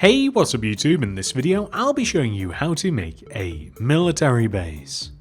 Hey, what's up YouTube? In this video I'll be showing you how to make a military base.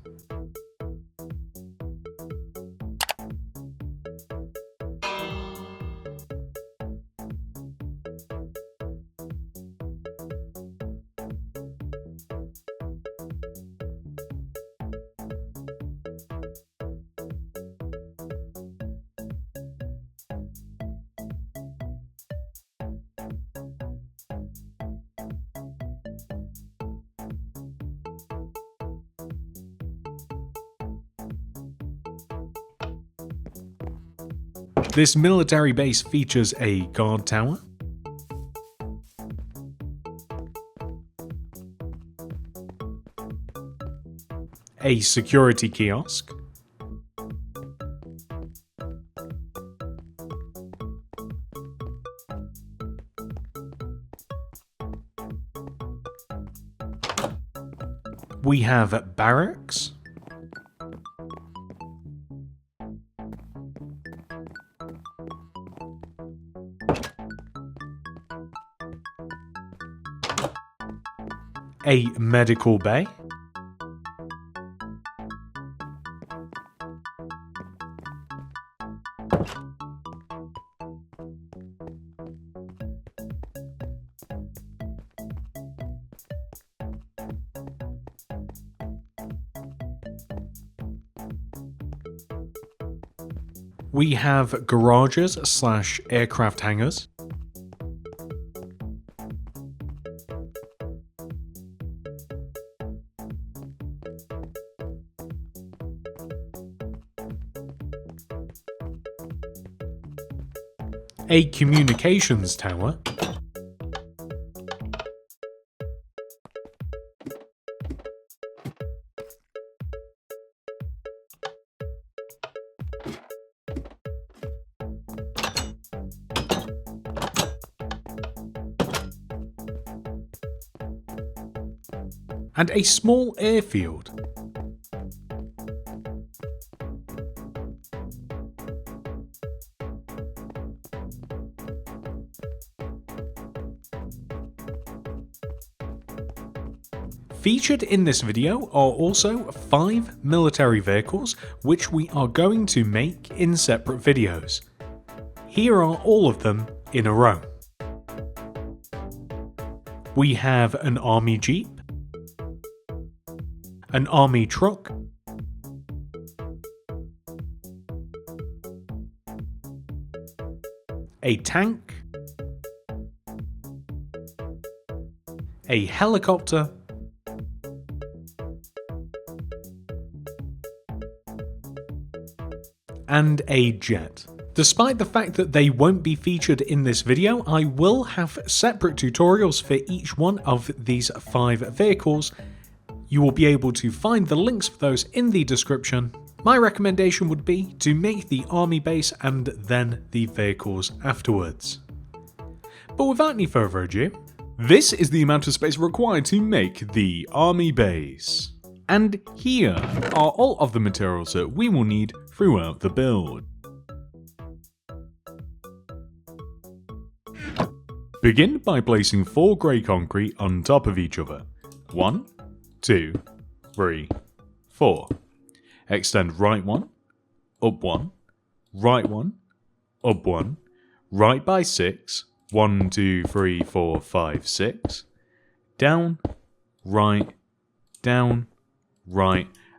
This military base features a guard tower, a security kiosk, we have barracks, a medical bay, we have garages / aircraft hangars, a communications tower, and a small airfield. Featured in this video are also 5 military vehicles which we are going to make in separate videos. Here are all of them in a row. We have an army jeep, an army truck, a tank, a helicopter, and a jet. Despite the fact that they won't be featured in this video, I will have separate tutorials for each one of these 5 vehicles. You will be able to find the links for those in the description. My recommendation would be to make the army base and then the vehicles afterwards. But without any further ado, this is the amount of space required to make the army base. And here are all of the materials that we will need throughout the build. Begin by placing 4 grey concrete on top of each other. 1, 2, 3, 4. Extend right 1, up 1, right 1, up 1, right by 6, 1, 2, 3, 4, 5, 6, down, right,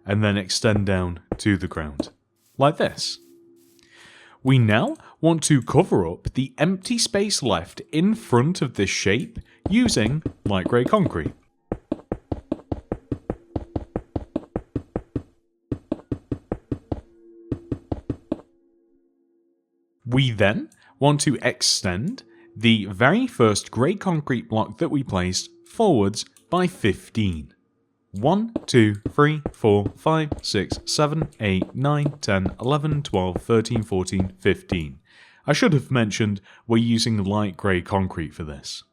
and then extend down to the ground, like this. We now want to cover up the empty space left in front of this shape using light grey concrete. We then want to extend the very first grey concrete block that we placed forwards by 15. 1, 2, 3, 4, 5, 6, 7, 8, 9, 10, 11, 12, 13, 14, 15. I should have mentioned we're using light grey concrete for this.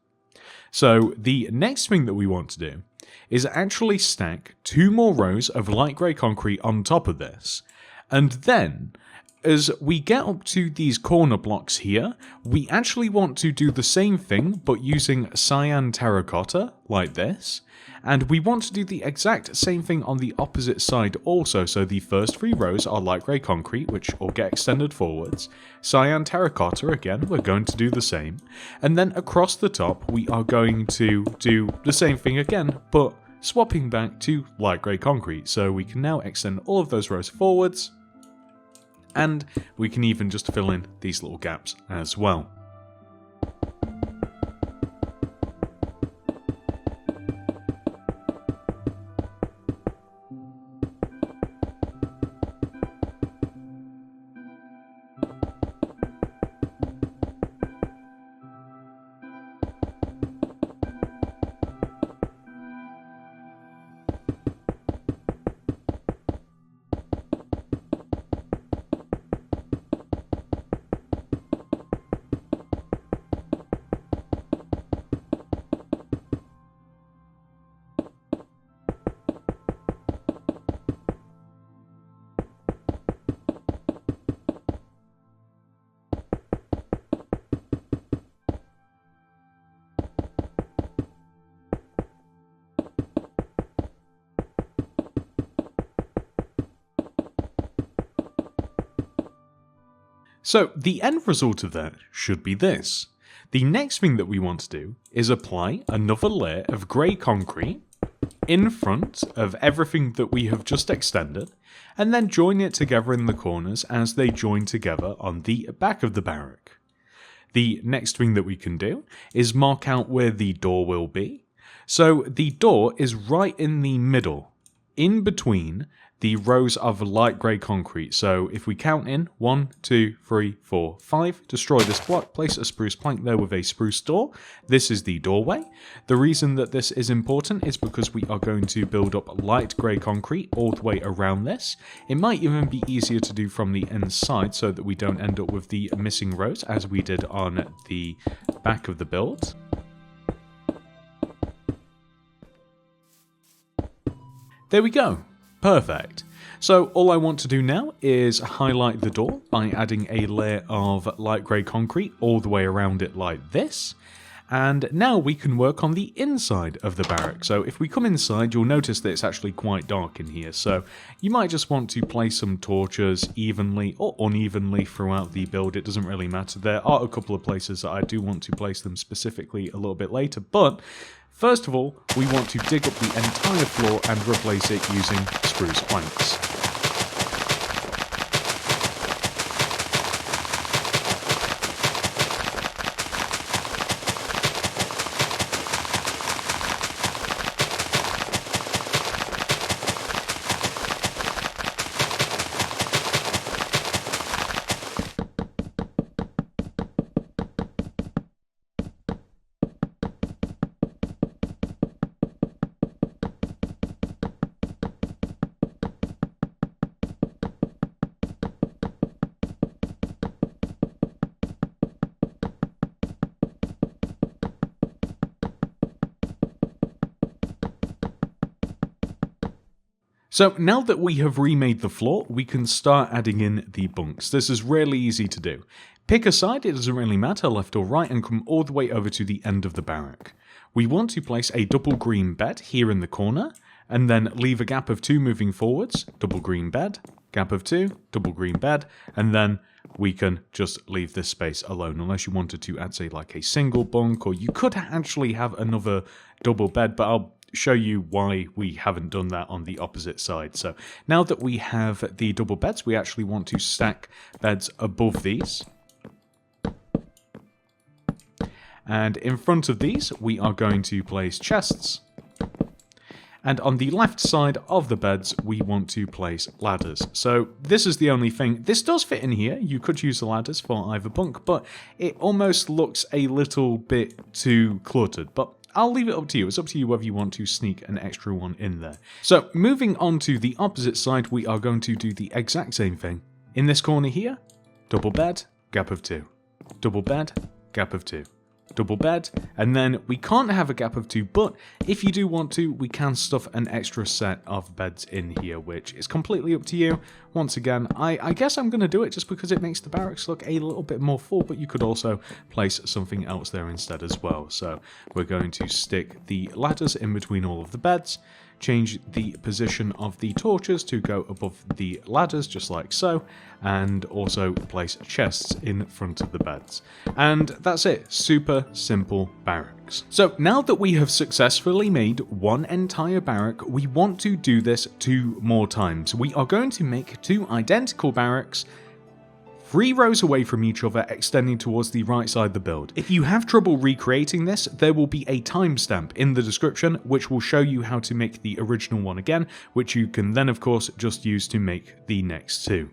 So the next thing that we want to do is actually stack 2 more rows of light grey concrete on top of this, and then as we get up to these corner blocks here, we actually want to do the same thing but using cyan terracotta like this, and we want to do the exact same thing on the opposite side also. So the first 3 rows are light grey concrete, which will get extended forwards. Cyan terracotta, again, we're going to do the same, and then across the top we are going to do the same thing again but swapping back to light grey concrete. So we can now extend all of those rows forwards, and we can even just fill in these little gaps as well. So the end result of that should be this. The next thing that we want to do is apply another layer of grey concrete in front of everything that we have just extended, and then join it together in the corners as they join together on the back of the barrack. The next thing that we can do is mark out where the door will be. So the door is right in the middle, in between the rows of light grey concrete. So if we count in 1, 2, 3, 4, 5, destroy this block, place a spruce plank there with a spruce door. This is the doorway. The reason that this is important is because we are going to build up light grey concrete all the way around this. It might even be easier to do from the inside so that we don't end up with the missing rows as we did on the back of the build. There we go. Perfect. So all I want to do now is highlight the door by adding a layer of light grey concrete all the way around it like this. And now we can work on the inside of the barrack. So if we come inside, you'll notice that it's actually quite dark in here. So you might just want to place some torches evenly or unevenly throughout the build. It doesn't really matter. There are a couple of places that I do want to place them specifically a little bit later, but first of all, we want to dig up the entire floor and replace it using spruce planks. So now that we have remade the floor, we can start adding in the bunks. This is really easy to do. Pick a side, it doesn't really matter, left or right, and come all the way over to the end of the barrack. We want to place a double green bed here in the corner, and then leave a gap of 2 moving forwards, double green bed, gap of 2, double green bed, and then we can just leave this space alone, unless you wanted to add, say, like a single bunk, or you could actually have another double bed, but I'll show you why we haven't done that on the opposite side. So now that we have the double beds, we actually want to stack beds above these. And in front of these, we are going to place chests. And on the left side of the beds, we want to place ladders. So this is the only thing. This does fit in here. You could use the ladders for either bunk, but it almost looks a little bit too cluttered. But I'll leave it up to you. It's up to you whether you want to sneak an extra one in there. So moving on to the opposite side, we are going to do the exact same thing. In this corner here, double bed, gap of 2. Double bed, gap of 2. double bed, and then we can't have a gap of 2, but if you do want to, we can stuff an extra set of beds in here, which is completely up to you. Once again, I guess I'm going to do it just because it makes the barracks look a little bit more full, but you could also place something else there instead as well. So we're going to stick the ladders in between all of the beds, change the position of the torches to go above the ladders, just like so, and also place chests in front of the beds. And that's it, super simple barracks. So now that we have successfully made one entire barrack, we want to do this 2 more times. We are going to make 2 identical barracks, 3 rows away from each other, extending towards the right side of the build. If you have trouble recreating this, there will be a timestamp in the description which will show you how to make the original one again, which you can then of course just use to make the next 2.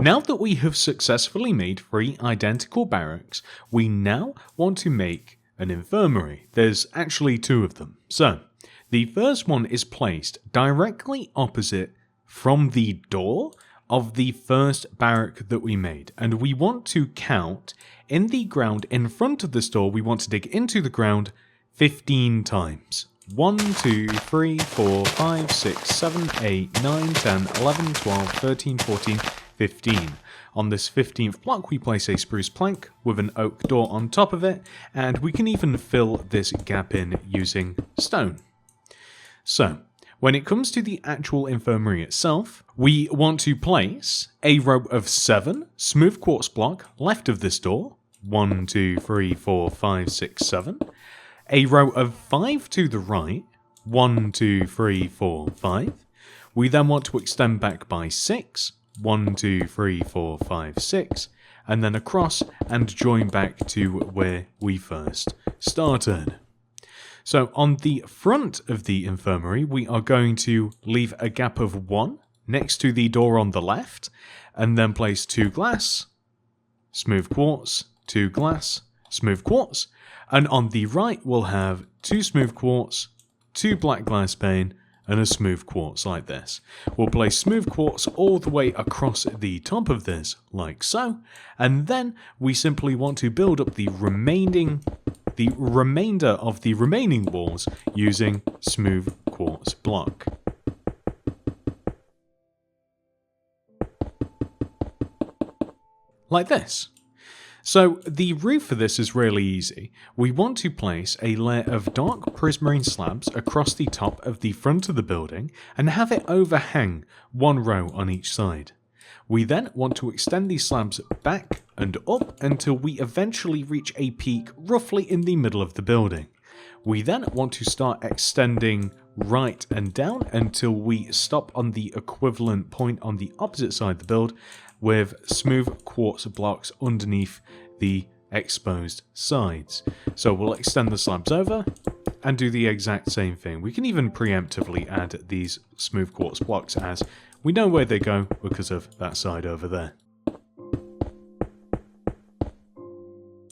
Now that we have successfully made 3 identical barracks, we now want to make an infirmary. There's actually 2 of them. So, the first one is placed directly opposite from the door of the first barrack that we made. And we want to count in the ground in front of this door, we want to dig into the ground 15 times. 1, 2, 3, 4, 5, 6, 7, 8, 9, 10, 11, 12, 13, 14, 15. On this 15th block we place a spruce plank with an oak door on top of it, and we can even fill this gap in using stone. So, when it comes to the actual infirmary itself, we want to place a row of 7 smooth quartz block left of this door. 1, 2, 3, 4, 5, 6, 7. A row of 5 to the right. 1, 2, 3, 4, 5. We then want to extend back by 6. 1, 2, 3, 4, 5, 6. And then across and join back to where we first started. So on the front of the infirmary, we are going to leave a gap of 1 next to the door on the left, and then place 2 glass, smooth quartz, 2 glass, smooth quartz, and on the right we'll have 2 smooth quartz, 2 black glass pane, and a smooth quartz like this. We'll place smooth quartz all the way across the top of this, like so, and then we simply want to build up the remainder of the remaining walls using smooth quartz block. Like this. So the roof for this is really easy. We want to place a layer of dark prismarine slabs across the top of the front of the building and have it overhang 1 row on each side. We then want to extend these slabs back and up until we eventually reach a peak roughly in the middle of the building. We then want to start extending right and down until we stop on the equivalent point on the opposite side of the build with smooth quartz blocks underneath the exposed sides. So we'll extend the slabs over and do the exact same thing. We can even preemptively add these smooth quartz blocks as we know where they go because of that side over there.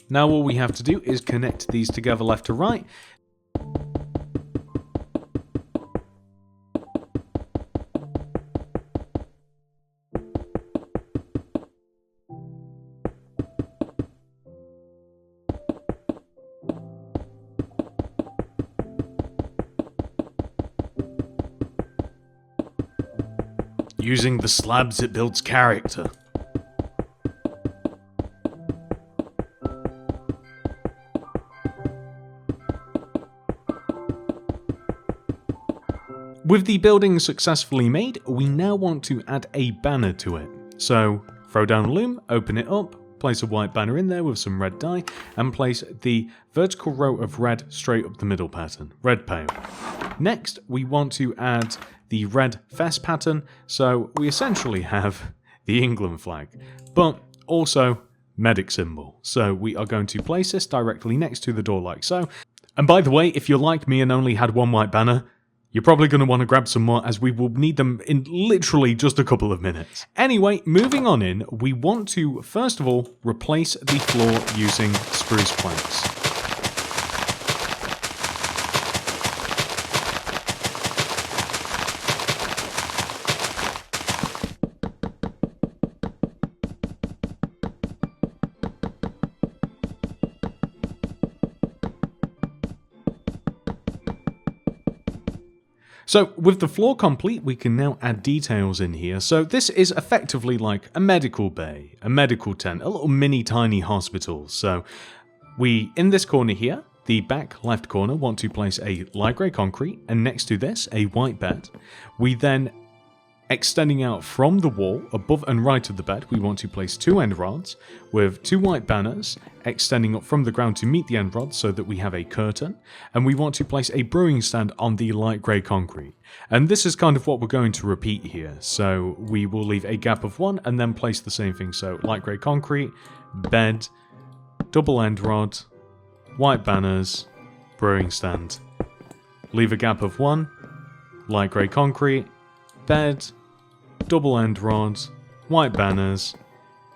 Now all we have to do is connect these together left to right. Using the slabs, it builds character. With the building successfully made, we now want to add a banner to it. So, throw down a loom, open it up, place a white banner in there with some red dye, and place the vertical row of red straight up the middle pattern, red pale. Next, we want to add the red fest pattern, so we essentially have the England flag, but also medic symbol. So we are going to place this directly next to the door like so. And by the way, if you're like me and only had 1 white banner, you're probably going to want to grab some more as we will need them in literally just a couple of minutes. Anyway, moving on in, we want to first of all replace the floor using spruce planks. So with the floor complete, we can now add details in here. So this is effectively like a medical bay, a medical tent, a little mini tiny hospital. So we, in this corner here, the back left corner, want to place a light grey concrete, and next to this, a white bed. We then, extending out from the wall, above and right of the bed, we want to place 2 end rods with 2 white banners extending up from the ground to meet the end rods so that we have a curtain, and we want to place a brewing stand on the light grey concrete. And this is kind of what we're going to repeat here, so we will leave a gap of 1 and then place the same thing, so light grey concrete, bed, double end rod, white banners, brewing stand. Leave a gap of 1, light grey concrete, bed, double end rod, white banners,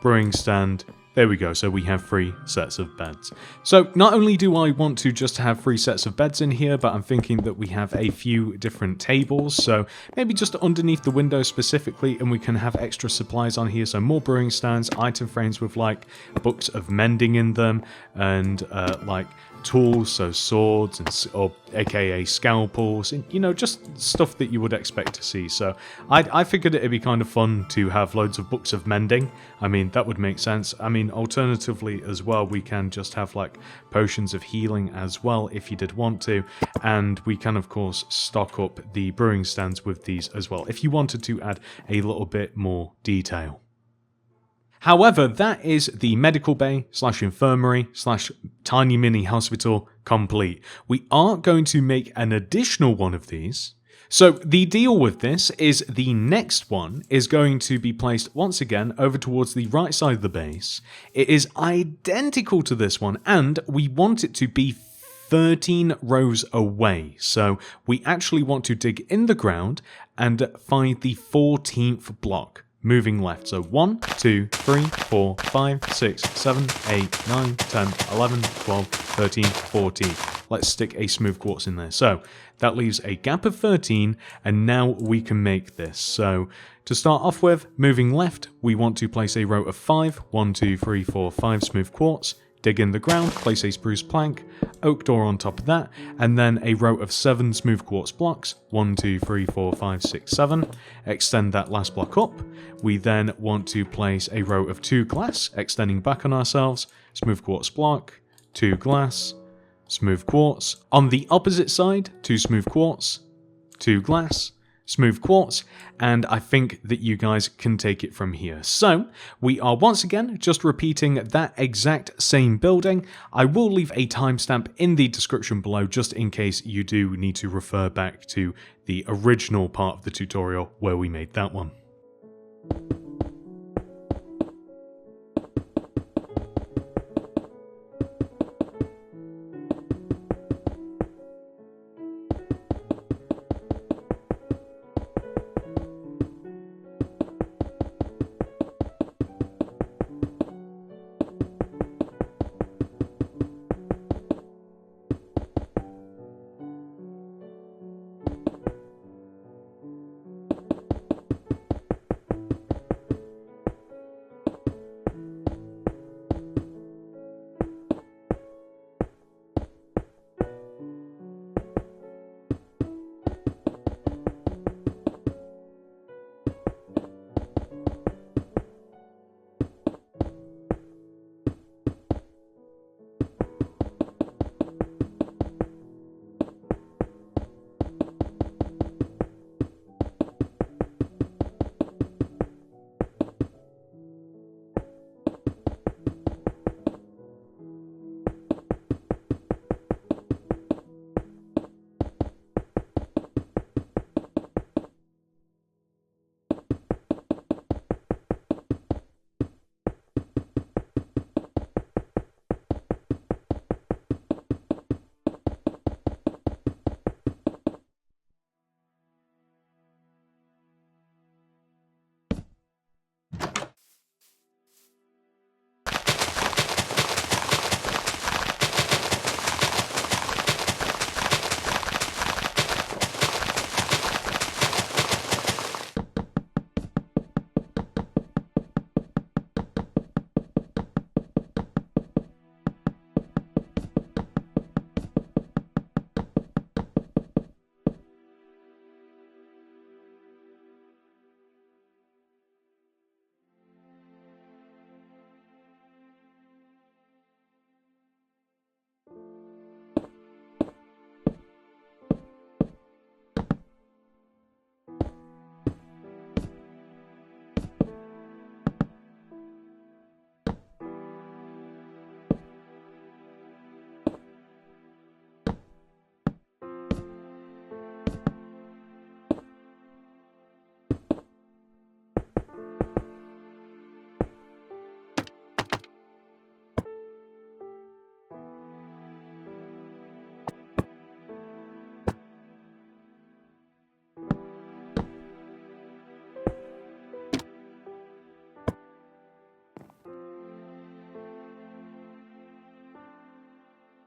brewing stand. There we go, so we have 3 sets of beds. So not only do I want to just have 3 sets of beds in here, but I'm thinking that we have a few different tables, so maybe just underneath the window specifically, and we can have extra supplies on here, so more brewing stands, item frames with like books of mending in them, and like tools, so swords, and or aka scalpels, and you know, just stuff that you would expect to see. So I figured it'd be kind of fun to have loads of books of mending. I mean, that would make sense. I mean, alternatively as well, we can just have like potions of healing as well if you did want to, and we can of course stock up the brewing stands with these as well if you wanted to add a little bit more detail. However, that is the medical bay / infirmary / tiny mini hospital complete. We are going to make an additional one of these. So the deal with this is the next one is going to be placed once again over towards the right side of the base. It is identical to this one, and we want it to be 13 rows away. So we actually want to dig in the ground and find the 14th block. Moving left, so 1, 2, 3, 4, 5, 6, 7, 8, 9, 10, 11, 12, 13, 14. Let's stick a smooth quartz in there. So that leaves a gap of 13, and now we can make this. So to start off with, moving left, we want to place a row of 5, 1, 2, 3, 4, 5 smooth quartz. Dig in the ground, place a spruce plank, oak door on top of that, and then a row of 7 smooth quartz blocks, 1, 2, 3, 4, 5, 6, 7. Extend that last block up. We then want to place a row of 2 glass, extending back on ourselves, smooth quartz block, 2 glass, smooth quartz. On the opposite side, 2 smooth quartz, 2 glass, smooth quartz, and I think that you guys can take it from here. So we are once again just repeating that exact same building. I will leave a timestamp in the description below just in case you do need to refer back to the original part of the tutorial where we made that one.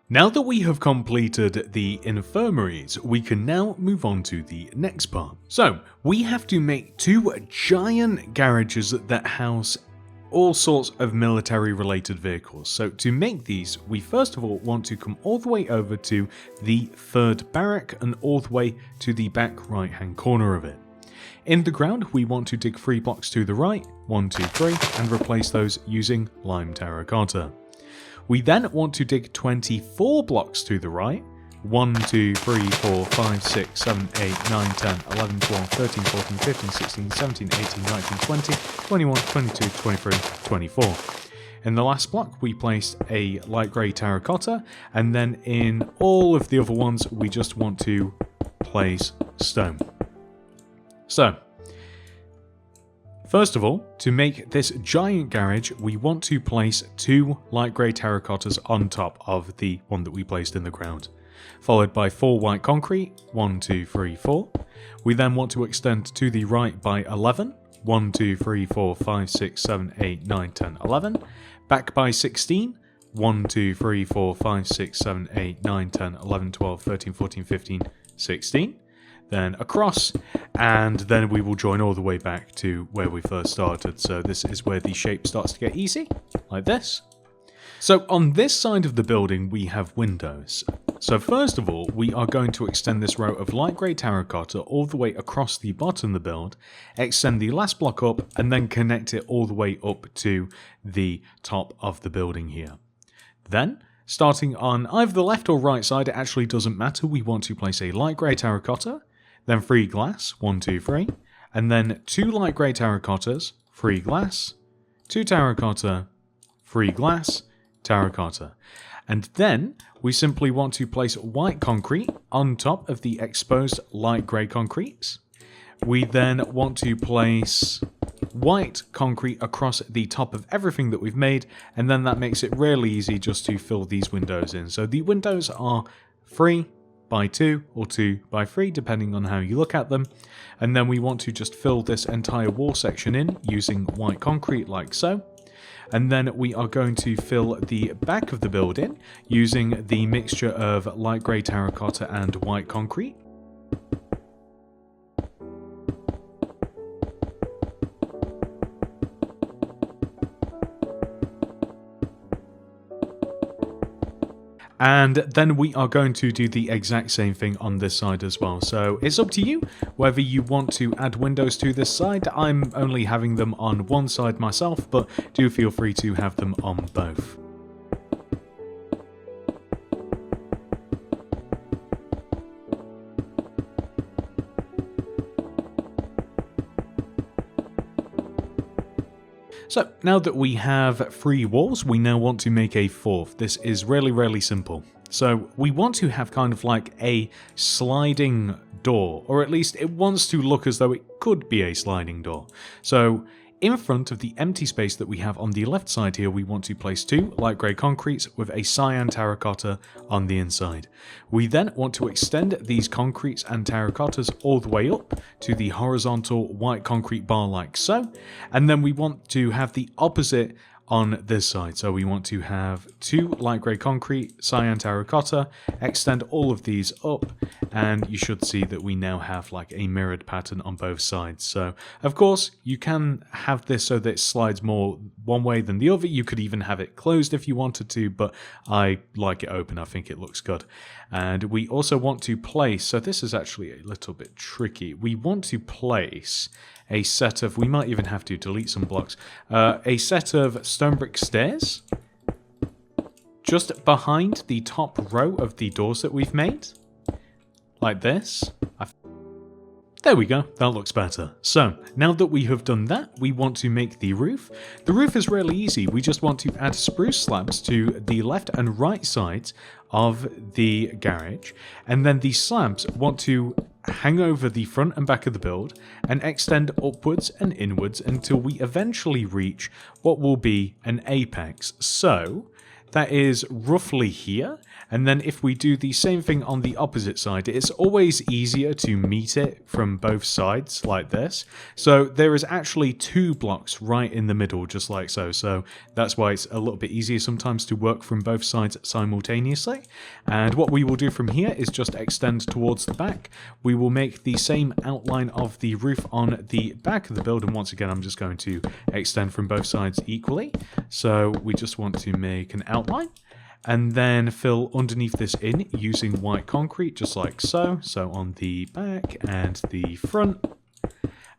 Now that we have completed the infirmaries, we can now move on to the next part. So, we have to make 2 giant garages that house all sorts of military related vehicles. So to make these, we first of all want to come all the way over to the 3rd barrack and all the way to the back right hand corner of it. In the ground, we want to dig 3 blocks to the right, 1, 2, 3, and replace those using lime terracotta. We then want to dig 24 blocks to the right, 1, 2, 3, 4, 5, 6, 7, 8, 9, 10, 11, 12, 13, 14, 15, 16, 17, 18, 19, 20, 21, 22, 23, 24. In the last block, we placed a light grey terracotta, and then in all of the other ones, we just want to place stone. So, first of all, to make this giant garage, we want to place 2 light grey terracottas on top of the one that we placed in the ground, followed by 4 white concrete, 1, 2, 3, 4. We then want to extend to the right by 11, 1, 2, 3, 4, 5, 6, 7, 8, 9, 10, 11. Back by 16, 1, 2, 3, 4, 5, 6, 7, 8, 9, 10, 11, 12, 13, 14, 15, 16. Then across, and then we will join all the way back to where we first started. So this is where the shape starts to get easy, like this. So on this side of the building, we have windows. So first of all, we are going to extend this row of light grey terracotta all the way across the bottom of the build, extend the last block up, and then connect it all the way up to the top of the building here. Then, starting on either the left or right side, it actually doesn't matter, we want to place a light grey terracotta, then 3 glass, 1, 2, 3, and then 2 light grey terracottas, 3 glass, 2 terracotta, 3 glass, terracotta. And then we simply want to place white concrete on top of the exposed light grey concretes. We then want to place white concrete across the top of everything that we've made, and then that makes it really easy just to fill these windows in. So the windows are 3 by 2 or 2 by 3 depending on how you look at them, and then we want to just fill this entire wall section in using white concrete like so. And then we are going to fill the back of the building using the mixture of light grey terracotta and white concrete. And then we are going to do the exact same thing on this side as well. So it's up to you whether you want to add windows to this side. I'm only having them on one side myself, but do feel free to have them on both. So now that we have 3 walls, we now want to make a 4th. This is really simple. So we want to have kind of like a sliding door, or at least it wants to look as though it could be a sliding door. So in front of the empty space that we have on the left side here, we want to place 2 light grey concretes with a cyan terracotta on the inside. We then want to extend these concretes and terracottas all the way up to the horizontal white concrete bar like so, and then we want to have the opposite on this side. So we want to have 2 light grey concrete, cyan terracotta, extend all of these up, and you should see that we now have like a mirrored pattern on both sides. So of course you can have this so that it slides more one way than the other. You could even have it closed if you wanted to, but I like it open. I think it looks good. And we also want to place, so this is actually a little bit tricky. We want to place a set of, we might even have to delete some blocks, a set of stone brick stairs just behind the top row of the doors that we've made, like this. There we go, that looks better. So, now that we have done that, we want to make the roof. The roof is really easy. We just want to add spruce slabs to the left and right sides of the garage, and then the slabs want to hang over the front and back of the build and extend upwards and inwards until we eventually reach what will be an apex. So that is roughly here, And then if we do the same thing on the opposite side, it's always easier to meet it from both sides like this. So there is actually 2 blocks right in the middle, just like so. So that's why it's a little bit easier sometimes to work from both sides simultaneously. And what we will do from here is just extend towards the back. We will make the same outline of the roof on the back of the building. Once again, I'm just going to extend from both sides equally. So we just want to make an outline and then fill underneath this in using white concrete, just like so. So on the back and the front.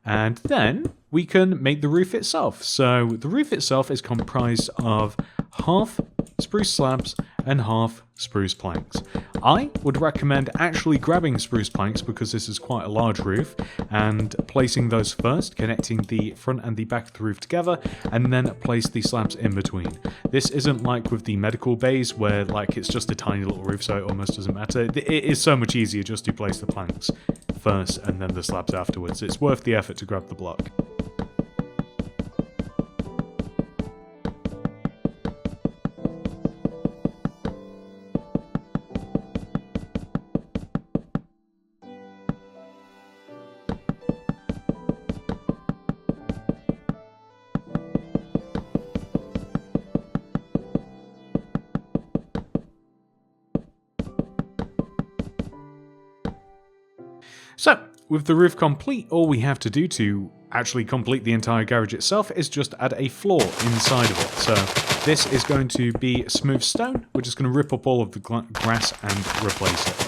And then we can make the roof itself. So the roof itself is comprised of half spruce slabs and half spruce planks. I would recommend actually grabbing spruce planks because this is quite a large roof and placing those first, connecting the front and the back of the roof together, and then place the slabs in between. This isn't like with the medical bays where like it's just a tiny little roof, so it almost doesn't matter. It is so much easier just to place the planks first and then the slabs afterwards. It's worth the effort to grab the block. So, with the roof complete, all we have to do to actually complete the entire garage itself is just add a floor inside of it. So, this is going to be smooth stone. We're just going to rip up all of the grass and replace it.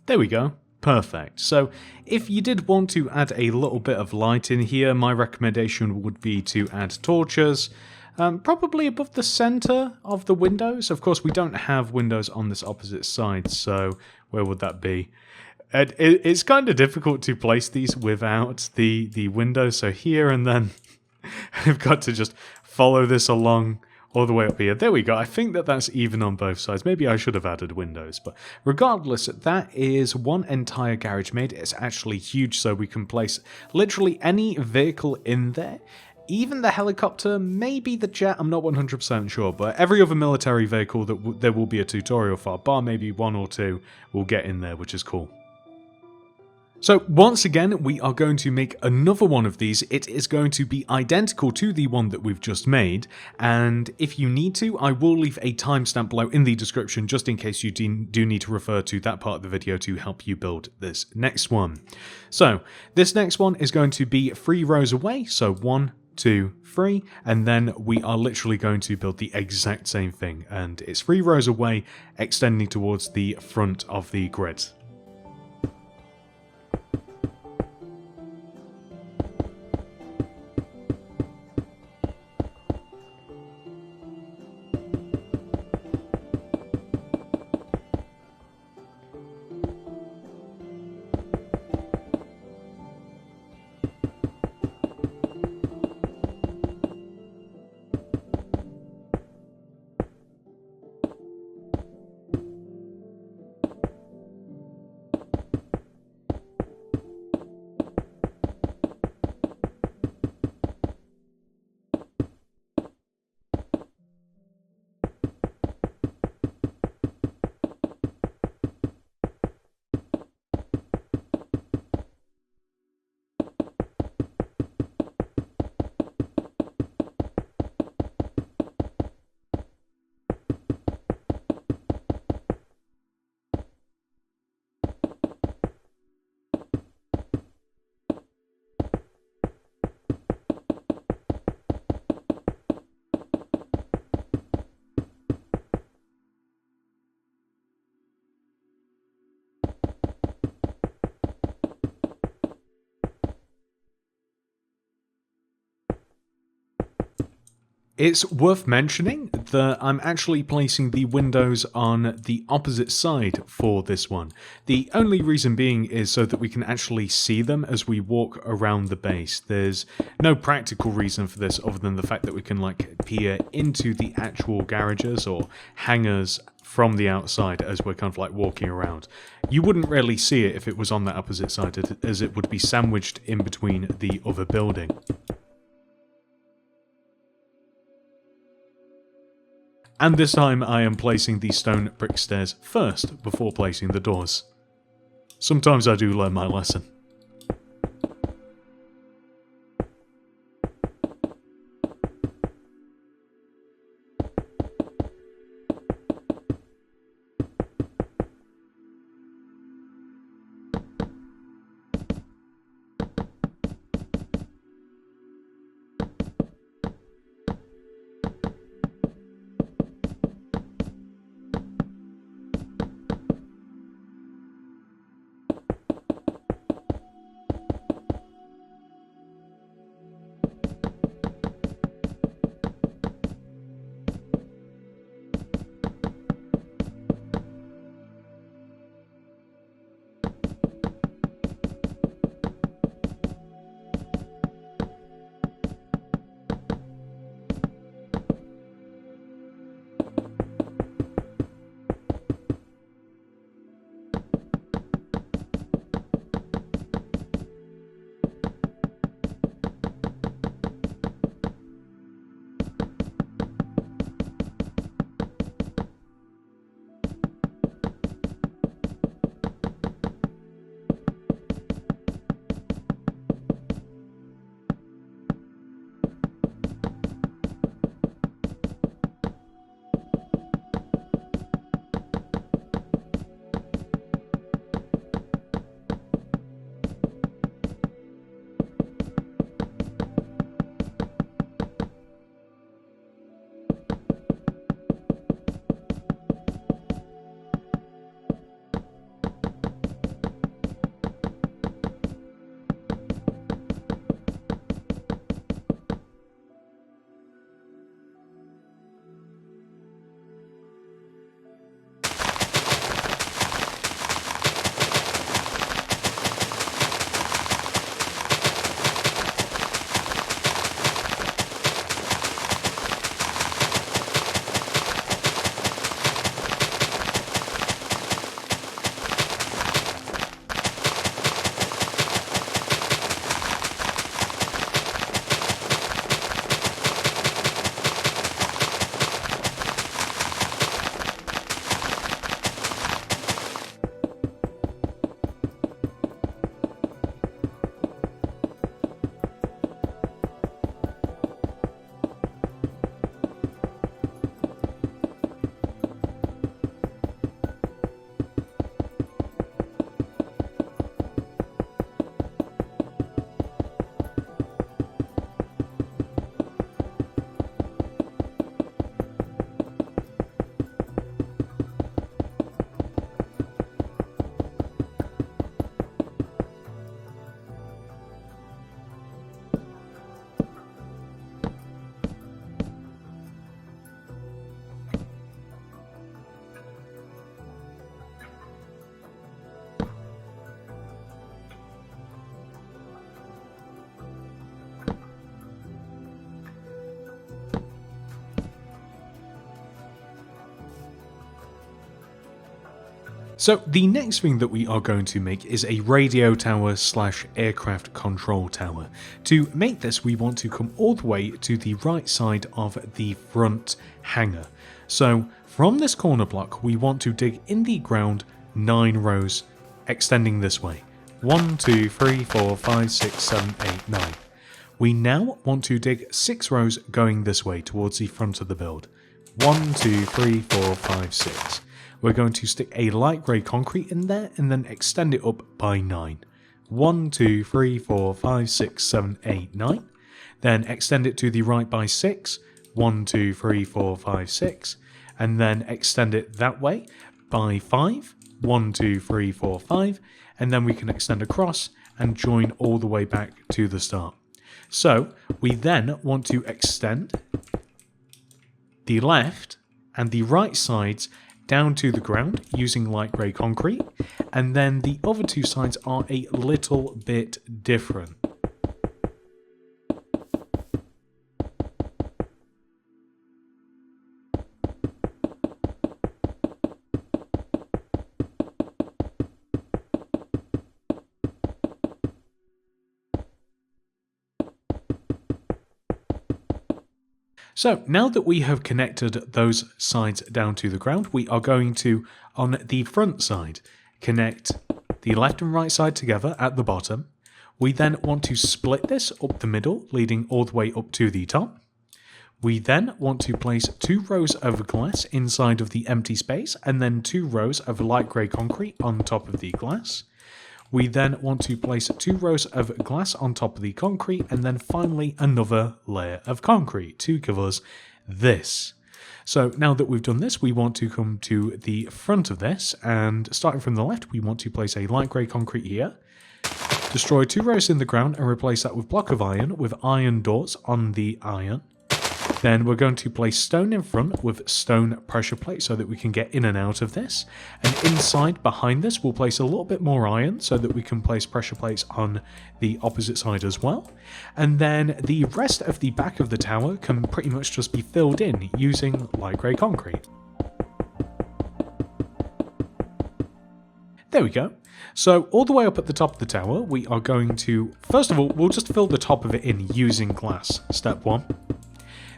There we go. Perfect. So if you did want to add a little bit of light in here, my recommendation would be to add torches, probably above the center of the windows. Of course, we don't have windows on this opposite side, so where would that be? It's kind of difficult to place these without the windows, so here and then I've got to just follow this along all the way up here. There we go. I think that's even on both sides. Maybe I should have added windows, but regardless, that is one entire garage made. It's actually huge, so we can place literally any vehicle in there. Even the helicopter, maybe the jet, I'm not 100% sure, but every other military vehicle that there will be a tutorial for, bar maybe 1 or 2, will get in there, which is cool. So once again, we are going to make another one of these. It is going to be identical to the one that we've just made, and if you need to, I will leave a timestamp below in the description just in case you do need to refer to that part of the video to help you build this next one. So this next one is going to be 3 rows away, so 1, 2, 3, and then we are literally going to build the exact same thing, and it's 3 rows away, extending towards the front of the grid. It's worth mentioning that I'm actually placing the windows on the opposite side for this one. The only reason being is so that we can actually see them as we walk around the base. There's no practical reason for this other than the fact that we can like peer into the actual garages or hangars from the outside as we're kind of like walking around. You wouldn't really see it if it was on the opposite side, as it would be sandwiched in between the other building. And this time I am placing the stone brick stairs first before placing the doors. Sometimes I do learn my lesson. So the next thing that we are going to make is a radio tower / aircraft control tower. To make this, we want to come all the way to the right side of the front hangar. So from this corner block, we want to dig in the ground 9 rows, extending this way. 1, 2, 3, 4, 5, 6, 7, 8, 9. We now want to dig 6 rows going this way towards the front of the build. 1, 2, 3, 4, 5, 6. We're going to stick a light grey concrete in there and then extend it up by 9. 1, 2, 3, 4, 5, 6, 7, 8, 9. Then extend it to the right by 6. 1, 2, 3, 4, 5, 6. And then extend it that way by 5. 1, 2, 3, 4, 5. And then we can extend across and join all the way back to the start. So we then want to extend the left and the right sides down to the ground using light grey concrete, and then the other two sides are a little bit different. So now that we have connected those sides down to the ground, we are going to, on the front side, connect the left and right side together at the bottom. We then want to split this up the middle, leading all the way up to the top. We then want to place 2 rows of glass inside of the empty space, and then 2 rows of light grey concrete on top of the glass. We then want to place 2 rows of glass on top of the concrete, and then finally another layer of concrete to give us this. So now that we've done this, we want to come to the front of this, and starting from the left, we want to place a light grey concrete here, destroy 2 rows in the ground and replace that with block of iron with iron doors on the iron. Then we're going to place stone in front with stone pressure plate so that we can get in and out of this. And inside, behind this, we'll place a little bit more iron so that we can place pressure plates on the opposite side as well. And then the rest of the back of the tower can pretty much just be filled in using light grey concrete. There we go. So all the way up at the top of the tower, we are going to, first of all, we'll just fill the top of it in using glass, step 1.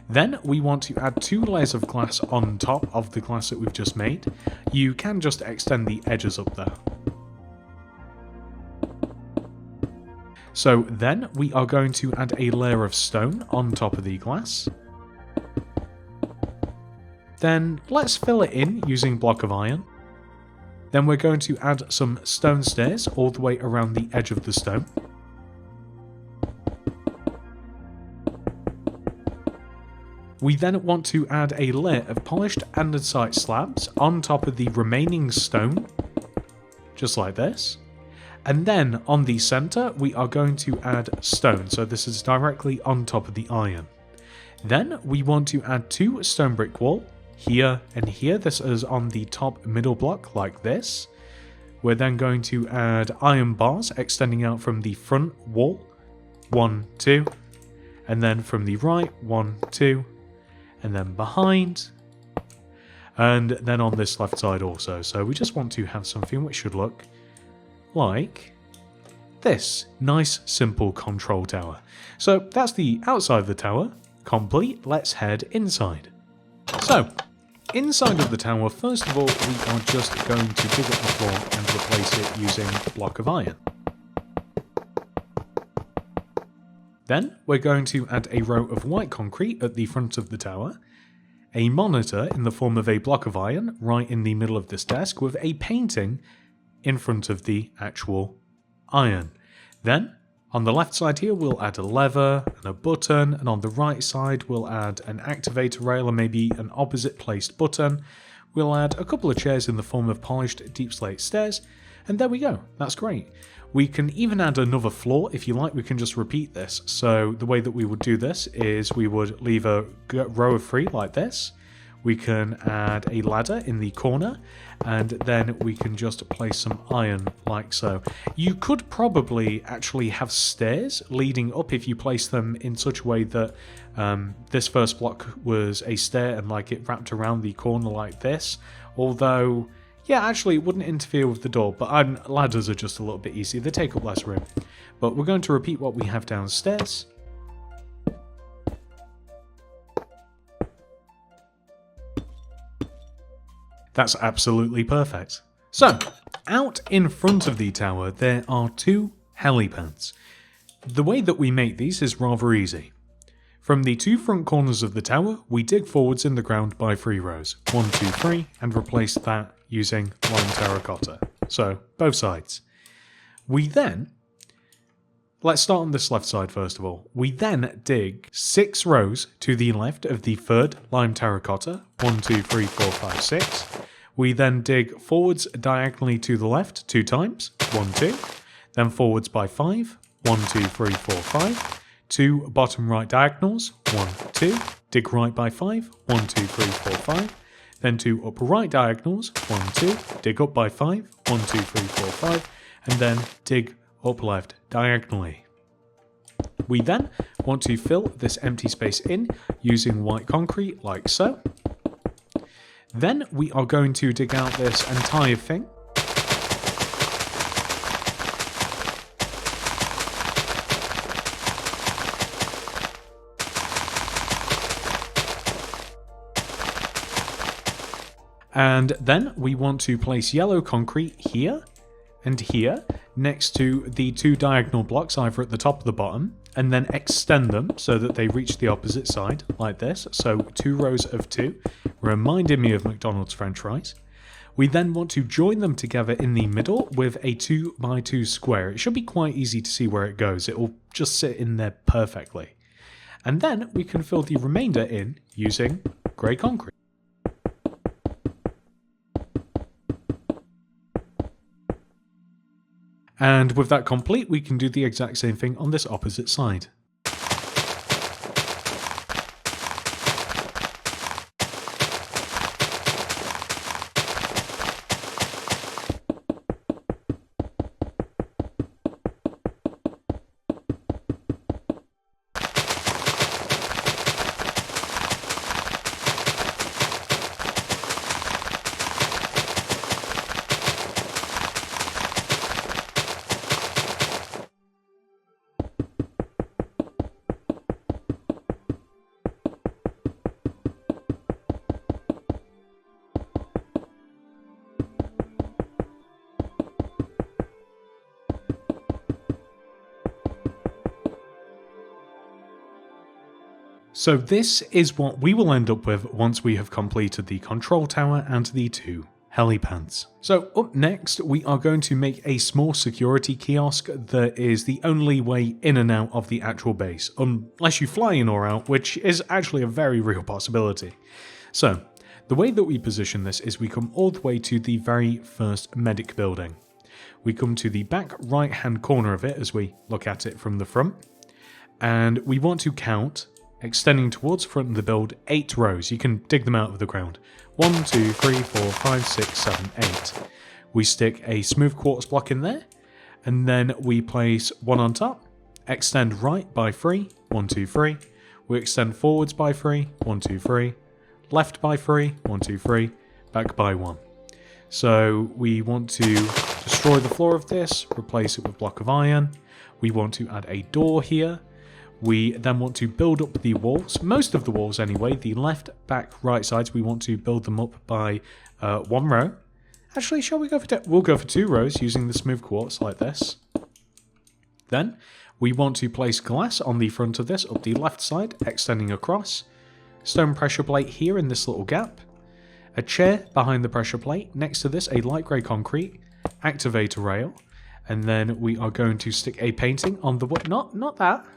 Then we want to add 2 layers of glass on top of the glass that we've just made. You can just extend the edges up there. So then we are going to add a layer of stone on top of the glass. Then let's fill it in using block of iron. Then we're going to add some stone stairs all the way around the edge of the stone. We then want to add a layer of polished andesite slabs on top of the remaining stone, just like this. And then on the center, we are going to add stone, so this is directly on top of the iron. Then we want to add 2 stone brick wall, here and here. This is on the top middle block, like this. We're then going to add iron bars extending out from the front wall, 1, 2, and then from the right, 1, 2, and then behind, and then on this left side also. So we just want to have something which should look like this. Nice, simple control tower. So that's the outside of the tower complete. Let's head inside. So, inside of the tower, first of all, we are just going to dig up the floor and replace it using a block of iron. Then we're going to add a row of white concrete at the front of the tower, a monitor in the form of a block of iron right in the middle of this desk with a painting in front of the actual iron. Then on the left side here we'll add a lever and a button, and on the right side we'll add an activator rail and maybe an opposite placed button. We'll add a couple of chairs in the form of polished deep slate stairs, and there we go. That's great. We can even add another floor if you like. We can just repeat this. So the way that we would do this is we would leave a row of 3 like this. We can add a ladder in the corner, and then we can just place some iron like so. You could probably actually have stairs leading up if you place them in such a way that this first block was a stair and like it wrapped around the corner like this. Although, yeah, actually it wouldn't interfere with the door, but ladders are just a little bit easier. They take up less room. But we're going to repeat what we have downstairs. That's absolutely perfect. So, out in front of the tower there are 2 helipads. The way that we make these is rather easy. From the 2 front corners of the tower, we dig forwards in the ground by 3 rows, 1, 2, 3, and replace that using lime terracotta. So, both sides. We then, let's start on this left side first of all. We then dig 6 rows to the left of the 3rd lime terracotta, 1, 2, 3, 4, 5, 6. We then dig forwards diagonally to the left 2 times, 1, 2, then forwards by 5, 1, 2, 3, 4, 5, 2 bottom right diagonals, 1, 2, dig right by 5, 1, 2, 3, 4, 5. Then 2 up right diagonals, 1, 2, dig up by 5, 1, 2, 3, 4, 5, and then dig up left diagonally. We then want to fill this empty space in using white concrete like so. Then we are going to dig out this entire thing. And then we want to place yellow concrete here and here next to the 2 diagonal blocks either at the top or the bottom, and then extend them so that they reach the opposite side like this. So 2 rows of 2, reminding me of McDonald's French fries. We then want to join them together in the middle with a 2 by 2 square. It should be quite easy to see where it goes. It will just sit in there perfectly. And then we can fill the remainder in using grey concrete. And with that complete, we can do the exact same thing on this opposite side. So this is what we will end up with once we have completed the control tower and the 2 helipads. So up next, we are going to make a small security kiosk that is the only way in and out of the actual base, unless you fly in or out, which is actually a very real possibility. So the way that we position this is we come all the way to the very first medic building. We come to the back right hand corner of it as we look at it from the front, and we want to count, extending towards the front of the build, 8 rows. You can dig them out of the ground. 1, 2, 3, 4, 5, 6, 7, 8. We stick a smooth quartz block in there, and then we place 1 on top, extend right by 3, 1, 2, 3. We extend forwards by 3, 1, 2, 3. Left by 3, 1, 2, 3. Back by 1. So we want to destroy the floor of this, replace it with a block of iron. We want to add a door here. We then want to build up the walls, most of the walls anyway, the left, back, right sides, we want to build them up by 1 row. Actually, shall we go for we'll go for 2 rows using the smooth quartz like this. Then we want to place glass on the front of this up the left side, extending across. Stone pressure plate here in this little gap. A chair behind the pressure plate, next to this a light grey concrete, activator rail, and then we are going to stick a painting on the wood. Not that.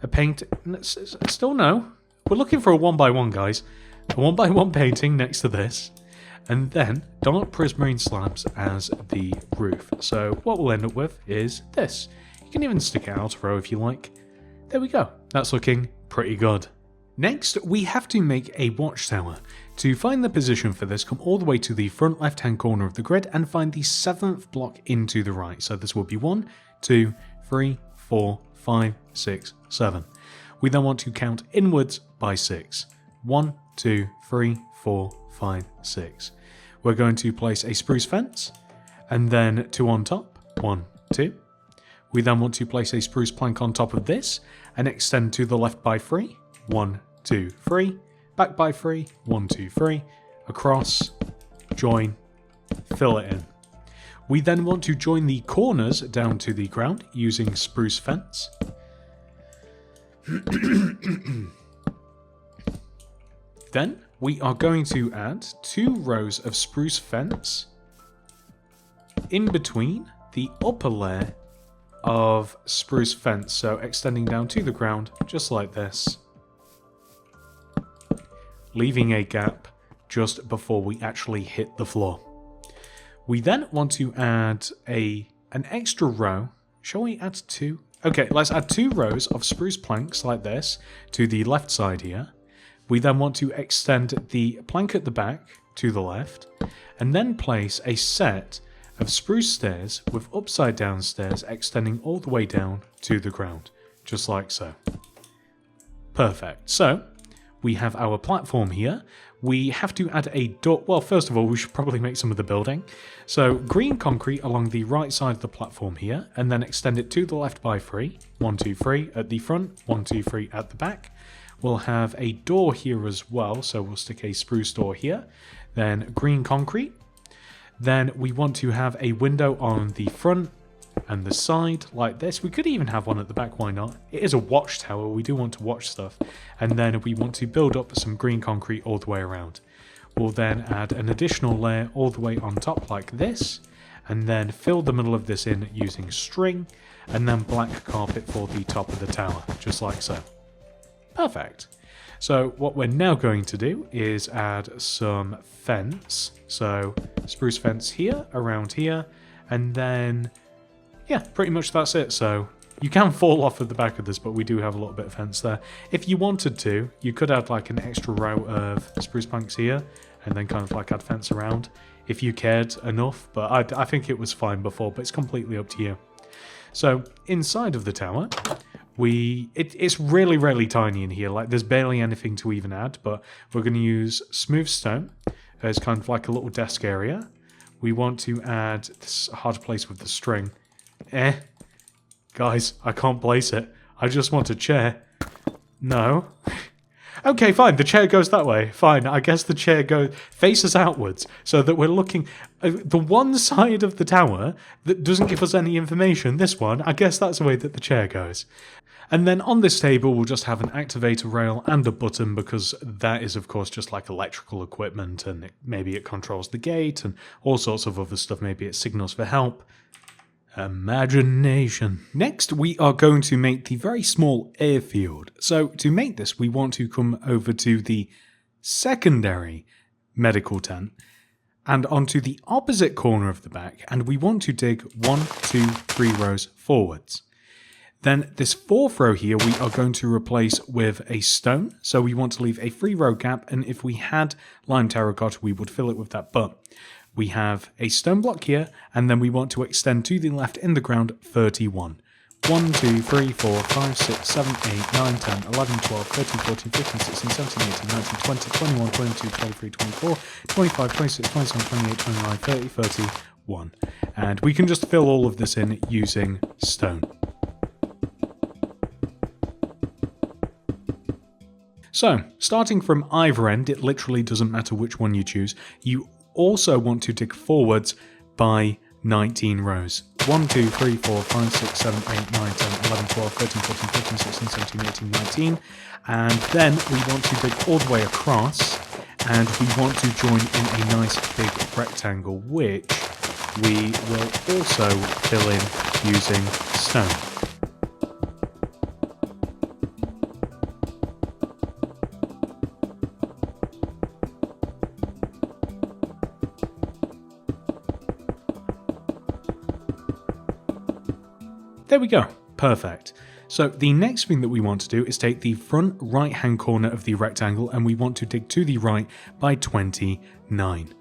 A paint. Still no. We're looking for a 1x1, guys. A 1x1 painting next to this. And then dark prismarine slabs as the roof. So what we'll end up with is this. You can even stick it out a row if you like. There we go. That's looking pretty good. Next, we have to make a watchtower. To find the position for this, come all the way to the front left-hand corner of the grid and find the 7th block into the right. So this will be 1, 2, 3, 4, 5, 6, 7. We then want to count inwards by 6. 1, 2, 3, 4, 5, 6. We're going to place a spruce fence, and then 2 on top. 1, 2. We then want to place a spruce plank on top of this, and extend to the left by 3. 1, 2, 3. Back by 3. 1, 2, 3. Across. Join. Fill it in. We then want to join the corners down to the ground using spruce fence. Then we are going to add 2 rows of spruce fence in between the upper layer of spruce fence, so extending down to the ground just like this, leaving a gap just before we actually hit the floor. We then want to add an extra row. Shall we add 2? Okay, let's add 2 rows of spruce planks like this to the left side here. We then want to extend the plank at the back to the left, and then place a set of spruce stairs with upside down stairs extending all the way down to the ground, just like so. Perfect. So, we have our platform here. We have to add a door. Well, first of all, we should probably make some of the building. So, green concrete along the right side of the platform here, and then extend it to the left by 3. 1, 2, 3 at the front, 1, 2, 3 at the back. We'll have a door here as well, so we'll stick a spruce door here. Then green concrete. Then we want to have a window on the front and the side like this. We could even have one at the back, why not? It is a watchtower, we do want to watch stuff. And then we want to build up some green concrete all the way around. We'll then add an additional layer all the way on top like this, and then fill the middle of this in using string, and then black carpet for the top of the tower, just like so. Perfect. So what we're now going to do is add some fence. So spruce fence here, around here, and then yeah, pretty much that's it. So you can fall off at the back of this, but we do have a little bit of fence there. If you wanted to, you could add like an extra row of spruce planks here, and then kind of like add fence around if you cared enough, but I think it was fine before, but it's completely up to you. So inside of the tower, it's really, really tiny in here. Like there's barely anything to even add, but we're going to use smooth stone as kind of like a little desk area. We want to add this hard to place with the string. Guys, I can't place it. I just want a chair. No. Okay, fine. The chair goes that way. Fine. I guess the chair faces outwards so that we're looking the one side of the tower that doesn't give us any information. This one, I guess that's the way that the chair goes. And then on this table, we'll just have an activator rail and a button because that is, of course, just like electrical equipment, and maybe it controls the gate and all sorts of other stuff. Maybe it signals for help. Imagination. Next, we are going to make the very small airfield. So to make this, we want to come over to the secondary medical tent and onto the opposite corner of the back, and we want to dig 1, 2, 3 rows forwards. Then this 4th row here we are going to replace with a stone. So we want to leave a 3-row gap, and if we had lime terracotta, we would fill it with that. But we have a stone block here, and then we want to extend to the left in the ground 31. 1, 2, 3, 4, 5, 6, 7, 8, 9, 10, 11, 12, 13, 14, 15, 16, 17, 18, 19, 20, 21, 22, 23, 24, 25, 26, 27, 28, 29, 30, 31. And we can just fill all of this in using stone. So, starting from either end, it literally doesn't matter which one you choose. You also want to dig forwards by 19 rows. 1, 2, 3, 4, 5, 6, 7, 8, 9, 10, 11, 12, 13, 14, 15, 16, 17, 18, 19. And then we want to dig all the way across, and we want to join in a nice big rectangle, which we will also fill in using stone. There we go. Perfect. So the next thing that we want to do is take the front right hand corner of the rectangle, and we want to dig to the right by 29.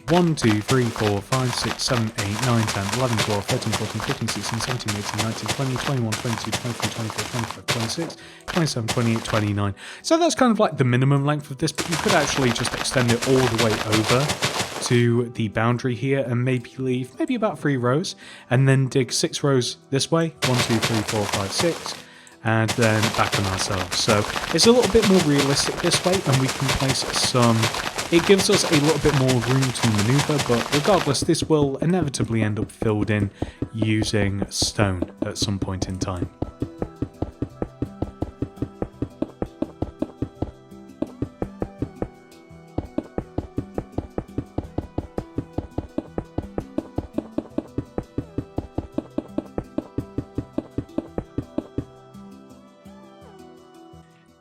1, 2, 3, 4, 5, 6, 7, 8, 9, 10, 11, 12, 13, 14, 15, 16, 17, 18, 19, 20, 21, 22, 23, 24, 25, 26, 27, 28, 29. So that's kind of like the minimum length of this, but you could actually just extend it all the way over to the boundary here and maybe leave maybe about 3 rows, and then dig 6 rows this way. 1, 2, 3, 4, 5, 6. And then back on ourselves. So it's a little bit more realistic this way, and we can place some. It gives us a little bit more room to maneuver, but regardless, this will inevitably end up filled in using stone at some point in time.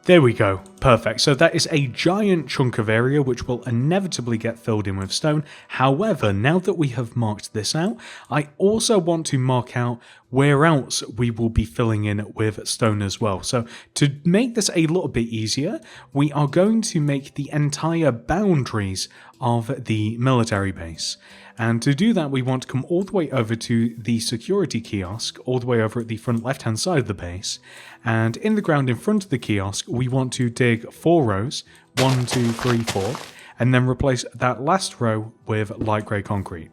There we go, perfect. So that is a giant chunk of area which will inevitably get filled in with stone. However, now that we have marked this out, I also want to mark out where else we will be filling in with stone as well. So to make this a little bit easier, we are going to make the entire boundaries of the military base. And to do that, we want to come all the way over to the security kiosk, all the way over at the front left-hand side of the base. And in the ground in front of the kiosk, we want to dig 4 rows, 1, 2, 3, 4, and then replace that last row with light grey concrete,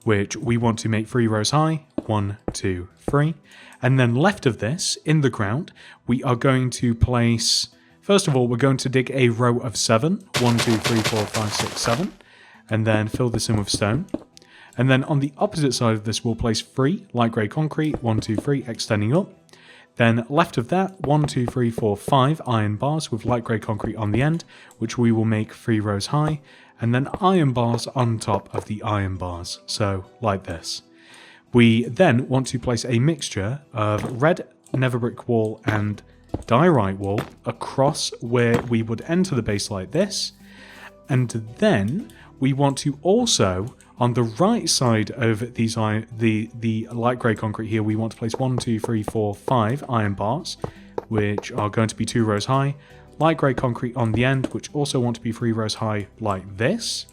which we want to make 3 rows high, 1, 2, 3. And then left of this, in the ground, we are going to place, first of all, we're going to dig a row of 7, 1, 2, 3, 4, 5, 6, 7. And then fill this in with stone. And then on the opposite side of this, we'll place 3 light grey concrete, 1, 2, 3, extending up. Then left of that, 1, 2, 3, 4, 5 iron bars with light grey concrete on the end, which we will make 3 rows high, and then iron bars on top of the iron bars, so like this. We then want to place a mixture of red nether brick wall and diorite wall across where we would enter the base like this, and then we want to also, on the right side of these the light grey concrete here, we want to place 1, 2, 3, 4, 5 iron bars, which are going to be 2 rows high, light grey concrete on the end, which also want to be 3 rows high like this.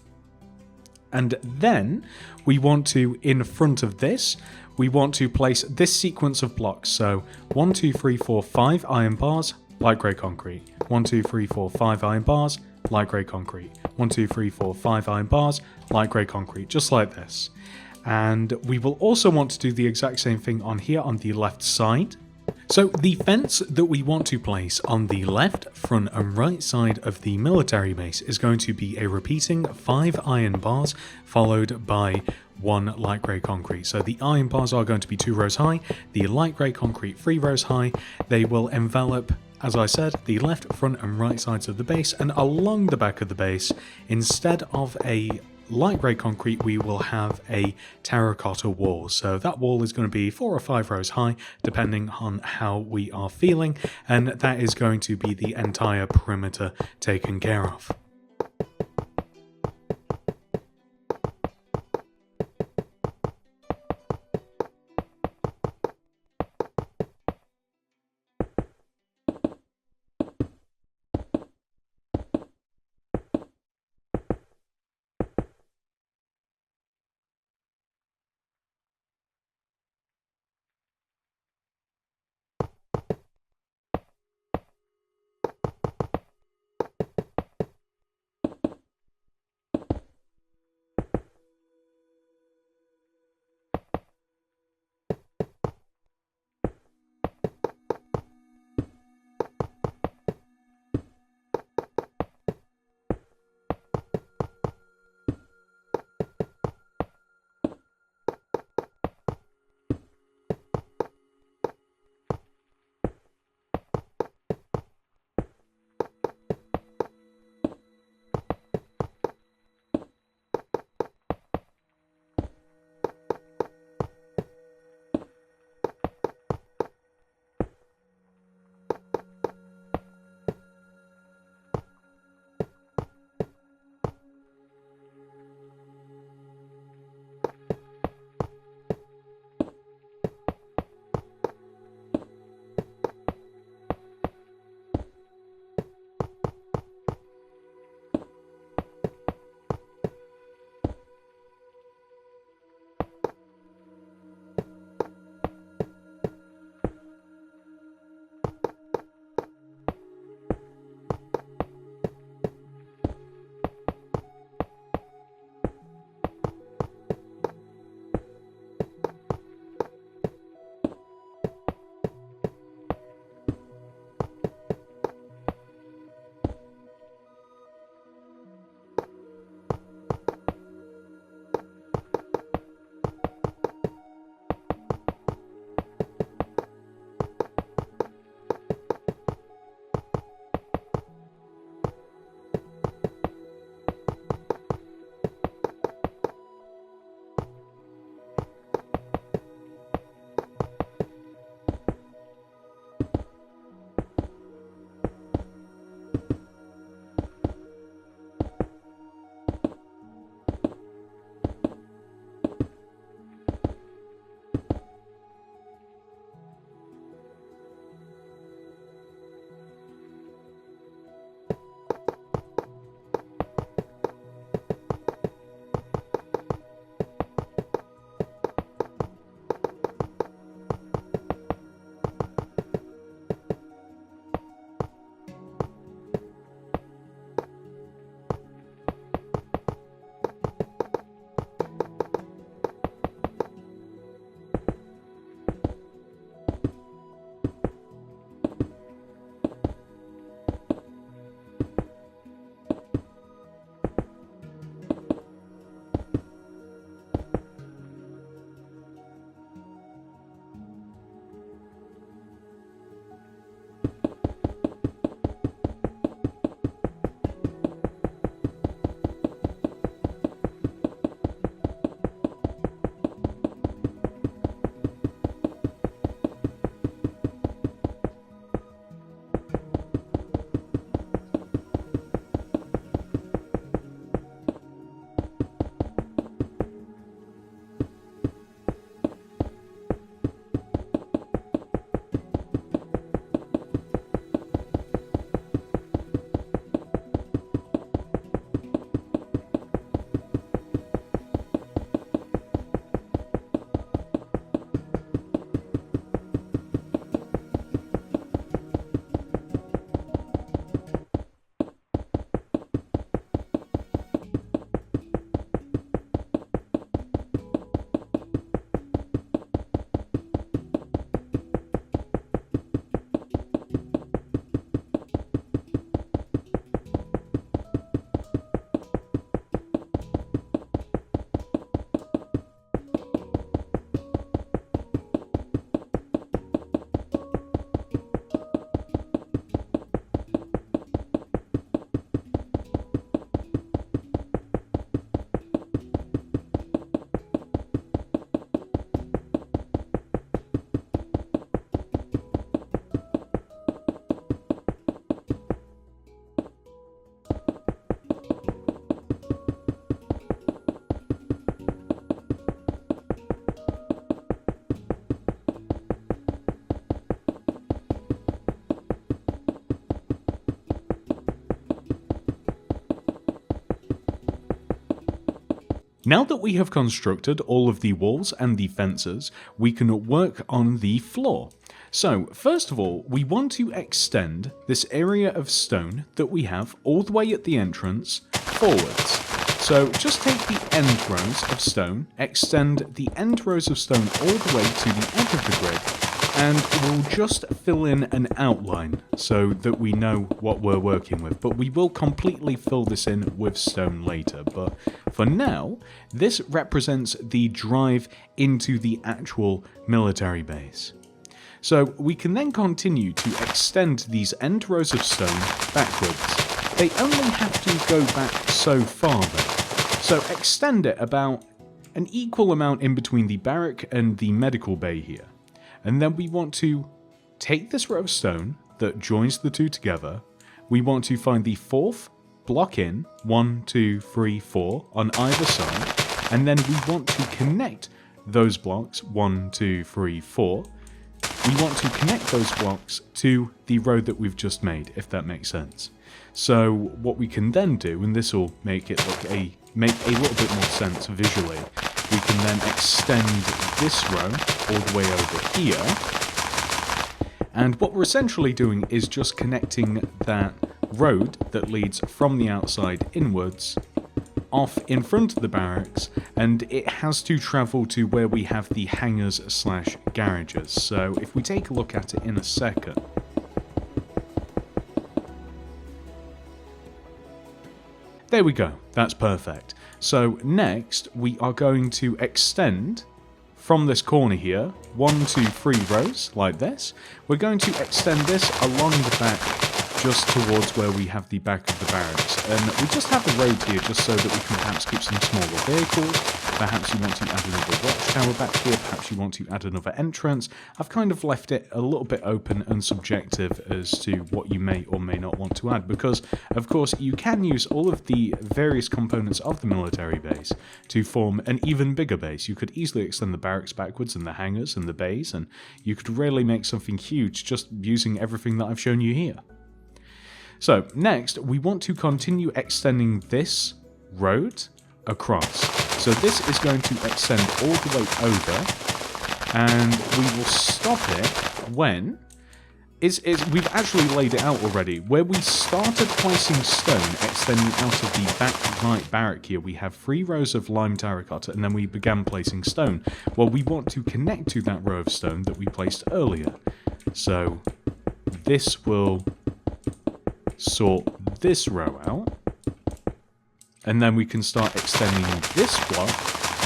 And then we want to, in front of this, we want to place this sequence of blocks. So 1, 2, 3, 4, 5 iron bars, light grey concrete. 1, 2, 3, 4, 5 iron bars, light grey concrete. 1, 2, 3, 4, 5 iron bars, light grey concrete, just like this. And we will also want to do the exact same thing on here on the left side. So the fence that we want to place on the left, front and right side of the military base is going to be a repeating 5 iron bars followed by 1 light grey concrete. So the iron bars are going to be 2 rows high, the light grey concrete 3 rows high. They will envelop, as I said, the left, front and right sides of the base, and along the back of the base, instead of a light grey concrete, we will have a terracotta wall. So that wall is going to be 4 or 5 rows high, depending on how we are feeling, and that is going to be the entire perimeter taken care of. Now that we have constructed all of the walls and the fences, we can work on the floor. So first of all, we want to extend this area of stone that we have all the way at the entrance forwards. So just take the end rows of stone, extend the end rows of stone all the way to the edge of the grid, and we'll just fill in an outline so that we know what we're working with. But we will completely fill this in with stone later. But for now, this represents the drive into the actual military base. So we can then continue to extend these end rows of stone backwards. They only have to go back so far though. So extend it about an equal amount in between the barrack and the medical bay here. And then we want to take this row of stone that joins the two together. We want to find the fourth block in, 1, 2, 3, 4 on either side. And then we want to connect those blocks, 1, 2, 3, 4. We want to connect those blocks to the road that we've just made, if that makes sense. So what we can then do, and this will make it make a little bit more sense visually, we can then extend this row all the way over here. And what we're essentially doing is just connecting that road that leads from the outside inwards off in front of the barracks, and it has to travel to where we have the hangars / garages. So if we take a look at it in a second. There we go, that's perfect. So next we are going to extend from this corner here, 1, 2, 3 rows like this. We're going to extend this along the back just towards where we have the back of the barracks. And we just have a road here just so that we can perhaps keep some smaller vehicles. Perhaps you want to add another watchtower back here, perhaps you want to add another entrance. I've kind of left it a little bit open and subjective as to what you may or may not want to add, because of course you can use all of the various components of the military base to form an even bigger base. You could easily extend the barracks backwards and the hangars and the bays, and you could really make something huge just using everything that I've shown you here. So next, we want to continue extending this road across. So this is going to extend all the way over, and we will stop it when we've actually laid it out already. Where we started placing stone extending out of the back right barrack here, we have 3 rows of lime terracotta, and then we began placing stone. Well, we want to connect to that row of stone that we placed earlier. So this will sort this row out, and then we can start extending this block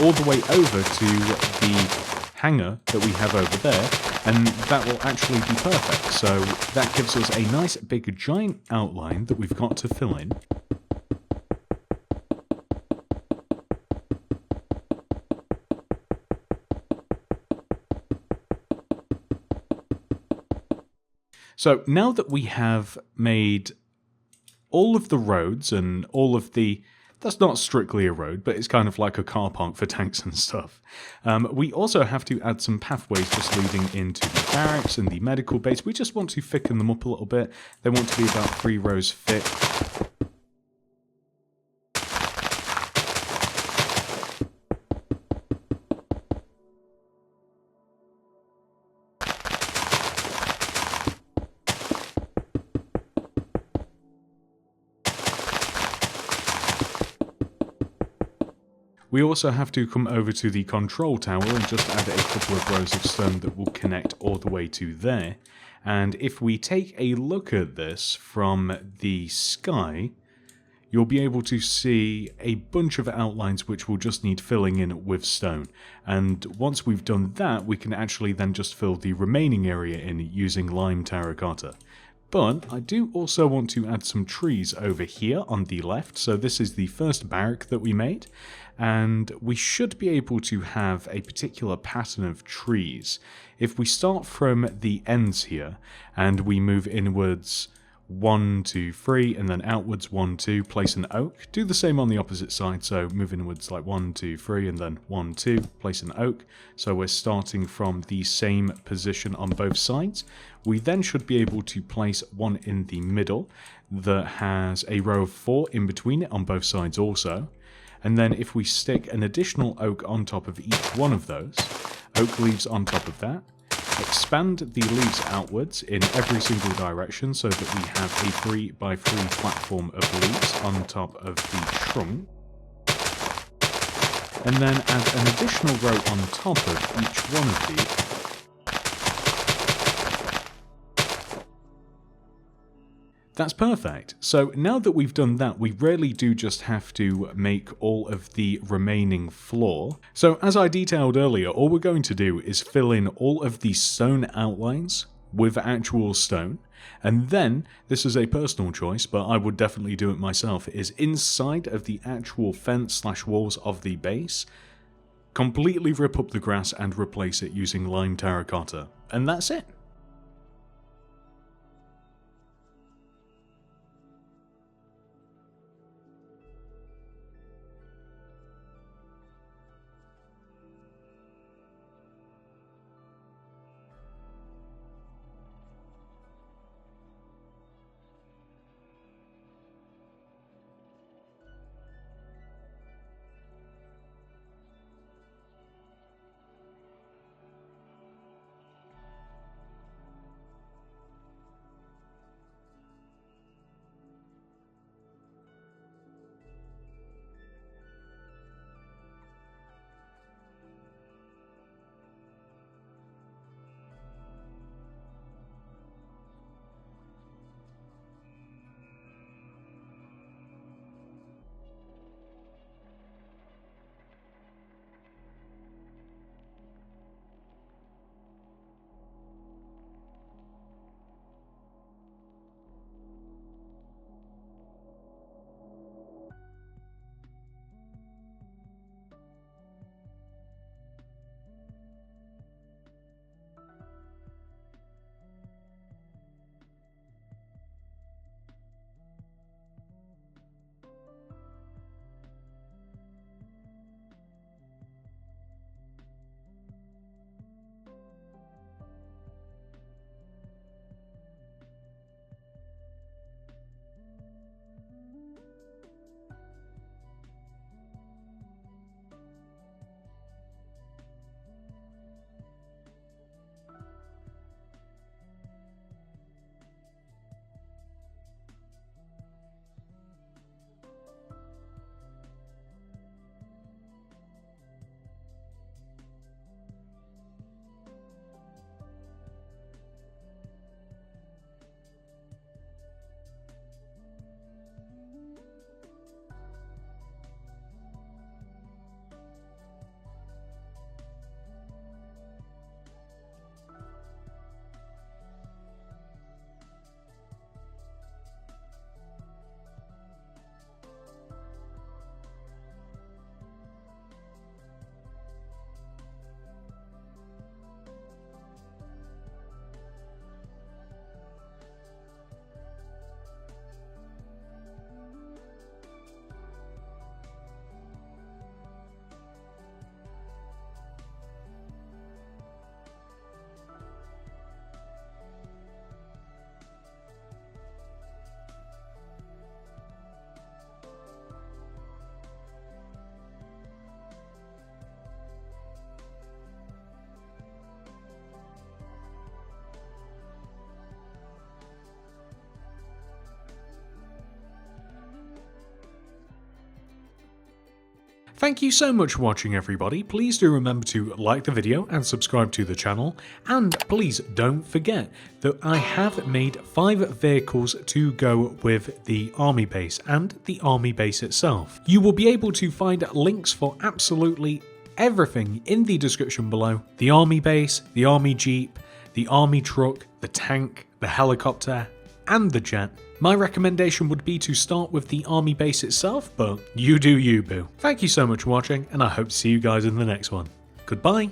all the way over to the hangar that we have over there, and that will actually be perfect. So that gives us a nice big giant outline that we've got to fill in. So now that we have made all of the roads and all of the... That's not strictly a road, but it's kind of like a car park for tanks and stuff. We also have to add some pathways just leading into the barracks and the medical base. We just want to thicken them up a little bit. They want to be about 3 rows thick. We also have to come over to the control tower and just add a couple of rows of stone that will connect all the way to there. And if we take a look at this from the sky, you'll be able to see a bunch of outlines which will just need filling in with stone. And once we've done that, we can actually then just fill the remaining area in using lime terracotta. But I do also want to add some trees over here on the left. So this is the first barrack that we made, and we should be able to have a particular pattern of trees. If we start from the ends here and we move inwards 1, 2, 3, and then outwards 1, 2, place an oak. Do the same on the opposite side, so move inwards like 1, 2, 3, and then 1, 2, place an oak. So we're starting from the same position on both sides. We then should be able to place one in the middle that has a row of 4 in between it on both sides also. And then if we stick an additional oak on top of each one of those, oak leaves on top of that, expand the leaves outwards in every single direction so that we have a 3x3 platform of leaves on top of the trunk, and then add an additional row on top of each one of these. That's perfect. So now that we've done that, we really do just have to make all of the remaining floor. So as I detailed earlier, all we're going to do is fill in all of the stone outlines with actual stone. And then, this is a personal choice, but I would definitely do it myself, is inside of the actual fence/walls of the base, completely rip up the grass and replace it using lime terracotta. And that's it. Thank you so much for watching, everybody. Please do remember to like the video and subscribe to the channel. And please don't forget that I have made 5 vehicles to go with the army base and the army base itself. You will be able to find links for absolutely everything in the description below. The army base, the army jeep, the army truck, the tank, the helicopter, and the jet. My recommendation would be to start with the army base itself, but you do you, boo. Thank you so much for watching, and I hope to see you guys in the next one. Goodbye.